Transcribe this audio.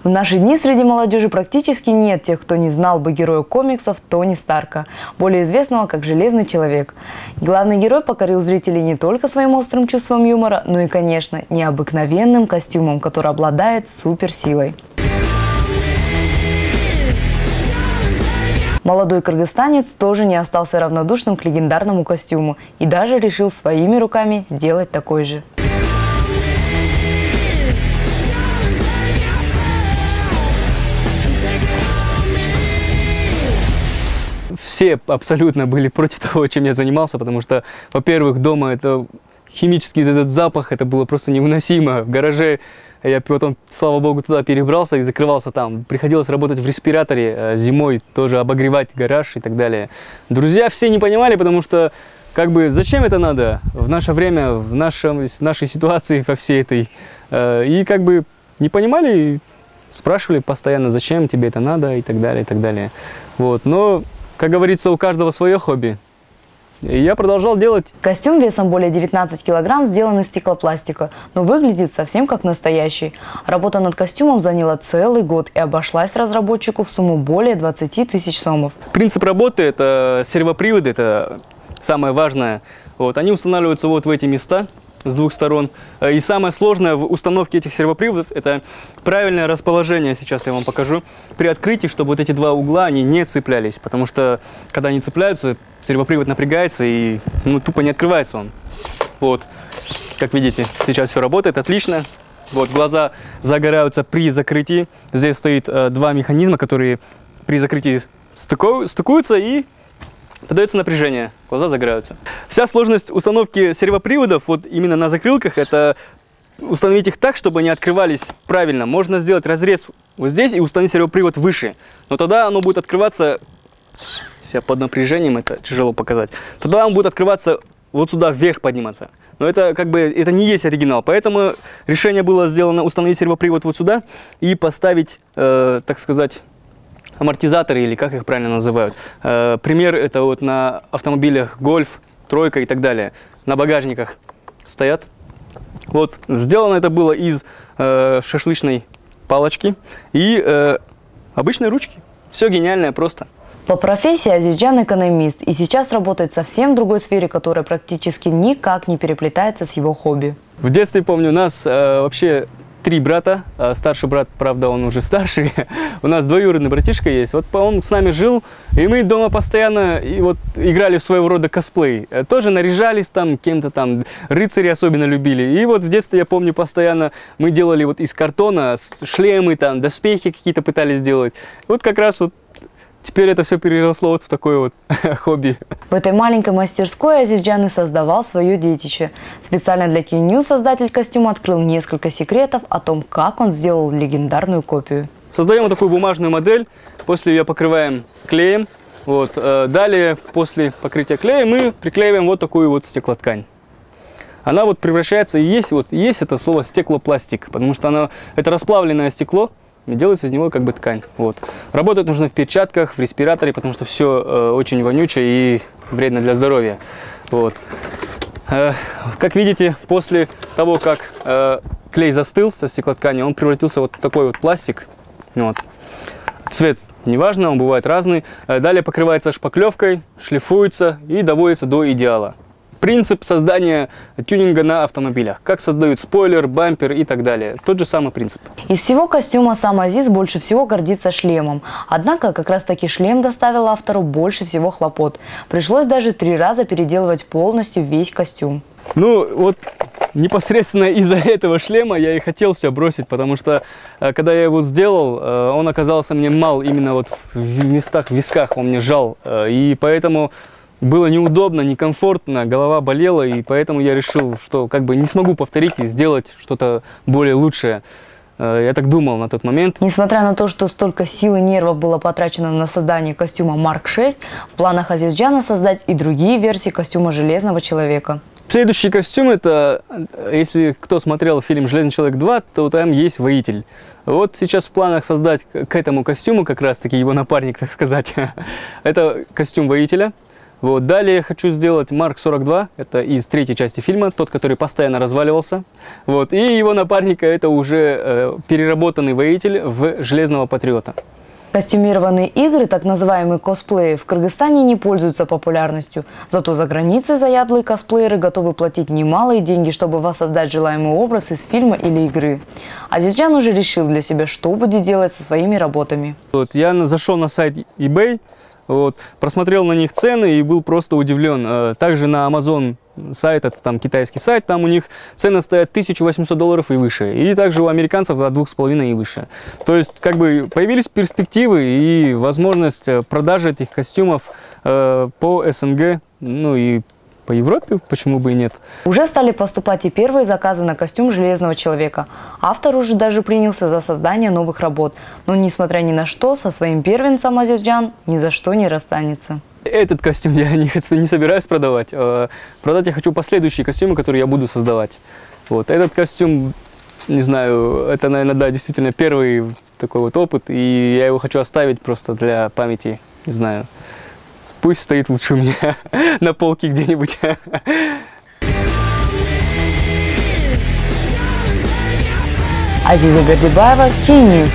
В наши дни среди молодежи практически нет тех, кто не знал бы героя комиксов Тони Старка, более известного как Железный человек. Главный герой покорил зрителей не только своим острым чувством юмора, но и, конечно, необыкновенным костюмом, который обладает суперсилой. Молодой кыргызстанец тоже не остался равнодушным к легендарному костюму и даже решил своими руками сделать такой же. Все абсолютно были против того, чем я занимался, потому что, во-первых, дома это химический этот запах, это было просто невыносимо. В гараже я потом, слава богу, туда перебрался и закрывался там. Приходилось работать в респираторе зимой, тоже обогревать гараж и так далее. Друзья все не понимали, потому что, как бы, зачем это надо в наше время, в нашей ситуации во всей этой. И как бы не понимали, спрашивали постоянно, зачем тебе это надо и так далее, и так далее. Вот, но... Как говорится, у каждого свое хобби. И я продолжал делать. Костюм весом более 19 килограмм сделан из стеклопластика, но выглядит совсем как настоящий. Работа над костюмом заняла целый год и обошлась разработчику в сумму более 20 тысяч сомов. Принцип работы – это сервоприводы, это самое важное. Вот, они устанавливаются вот в эти места с двух сторон. И самое сложное в установке этих сервоприводов – это правильное расположение. Сейчас я вам покажу. При открытии, чтобы вот эти два угла, они не цеплялись. Потому что, когда они цепляются, сервопривод напрягается и тупо не открывается он. Вот. Как видите, сейчас все работает отлично. Вот, глаза загораются при закрытии. Здесь стоит два механизма, которые при закрытии стыкуются и подается напряжение, глаза загораются. Вся сложность установки сервоприводов вот именно на закрылках – это установить их так, чтобы они открывались правильно. Можно сделать разрез вот здесь и установить сервопривод выше, но тогда оно будет открываться, под напряжением это тяжело показать, тогда он будет открываться вот сюда вверх подниматься. Но это как бы это не есть оригинал, поэтому решение было сделано установить сервопривод вот сюда и поставить, так сказать, амортизаторы, или как их правильно называют. Пример это вот на автомобилях Гольф, Тройка и так далее. На багажниках стоят. Вот сделано это было из шашлычной палочки и обычной ручки. Все гениальное просто. По профессии Азизджан экономист и сейчас работает совсем в другой сфере, которая практически никак не переплетается с его хобби. В детстве, помню, у нас вообще 3 брата, старший брат, правда, он уже старший, у нас двоюродный братишка есть, вот он с нами жил, и мы дома постоянно играли в своего рода косплей, тоже наряжались там, кем-то там, рыцари особенно любили, и вот в детстве, я помню, постоянно мы делали вот из картона шлемы, там, доспехи какие-то пытались сделать, вот как раз вот теперь это все переросло вот в такое вот хобби. В этой маленькой мастерской Азизджан и создавал свое детище. Специально для KeyNews создатель костюма открыл несколько секретов о том, как он сделал легендарную копию. Создаем вот такую бумажную модель, после ее покрываем клеем. Вот. Далее, после покрытия клеем, мы приклеиваем вот такую вот стеклоткань. Она вот превращается, и есть это слово стеклопластик, потому что это расплавленное стекло, и делается из него как бы ткань. Вот. Работать нужно в перчатках, в респираторе, потому что все очень вонючее и вредно для здоровья. Вот. Как видите, после того, как клей застыл со стеклоткани, он превратился вот в такой вот пластик. Вот. Цвет неважно, он бывает разный. Далее покрывается шпаклевкой, шлифуется и доводится до идеала. Принцип создания тюнинга на автомобилях. Как создают спойлер, бампер и так далее. Тот же самый принцип. Из всего костюма сам Азиз больше всего гордится шлемом. Однако, как раз таки шлем доставил автору больше всего хлопот. Пришлось даже 3 раза переделывать полностью весь костюм. Ну, вот непосредственно из-за этого шлема я и хотел все бросить, потому что, когда я его сделал, он оказался мне мал именно вот в местах, в висках, он мне жал. И поэтому было неудобно, некомфортно, голова болела, и поэтому я решил, что как бы не смогу повторить и сделать что-то более лучшее. Я так думал на тот момент. Несмотря на то, что столько сил и нервов было потрачено на создание костюма Марк 6, в планах Азизджана создать и другие версии костюма Железного человека. Следующий костюм, это, если кто смотрел фильм «Железный человек 2», то там есть воитель. Вот сейчас в планах создать к этому костюму, как раз таки его напарник, так сказать, это костюм воителя. Вот. Далее я хочу сделать Марк 42, это из третьей части фильма, тот, который постоянно разваливался. Вот. И его напарника это уже переработанный воитель в Железного Патриота. Костюмированные игры, так называемые косплеи, в Кыргызстане не пользуются популярностью. Зато за границей заядлые косплееры готовы платить немалые деньги, чтобы воссоздать желаемый образ из фильма или игры. Азизджан уже решил для себя, что будет делать со своими работами. Вот, я зашел на сайт eBay, вот, просмотрел на них цены и был просто удивлен. Также на Amazon сайт, это там китайский сайт, там у них цены стоят $1800 и выше. И также у американцев от 2,5 и выше. То есть, как бы, появились перспективы и возможность продажи этих костюмов по СНГ, ну и по Европе, почему бы и нет. Уже стали поступать и первые заказы на костюм Железного Человека. Автор уже даже принялся за создание новых работ. Но, несмотря ни на что, со своим первенцем Азизджан ни за что не расстанется. Этот костюм я не собираюсь продавать. Продать я хочу последующие костюмы, которые я буду создавать. Вот. Этот костюм, не знаю, это, наверное, да, действительно первый такой вот опыт. И я его хочу оставить просто для памяти, не знаю. Пусть стоит лучше у меня на полке где-нибудь. Азиза Гардибаева, Кей Ньюс.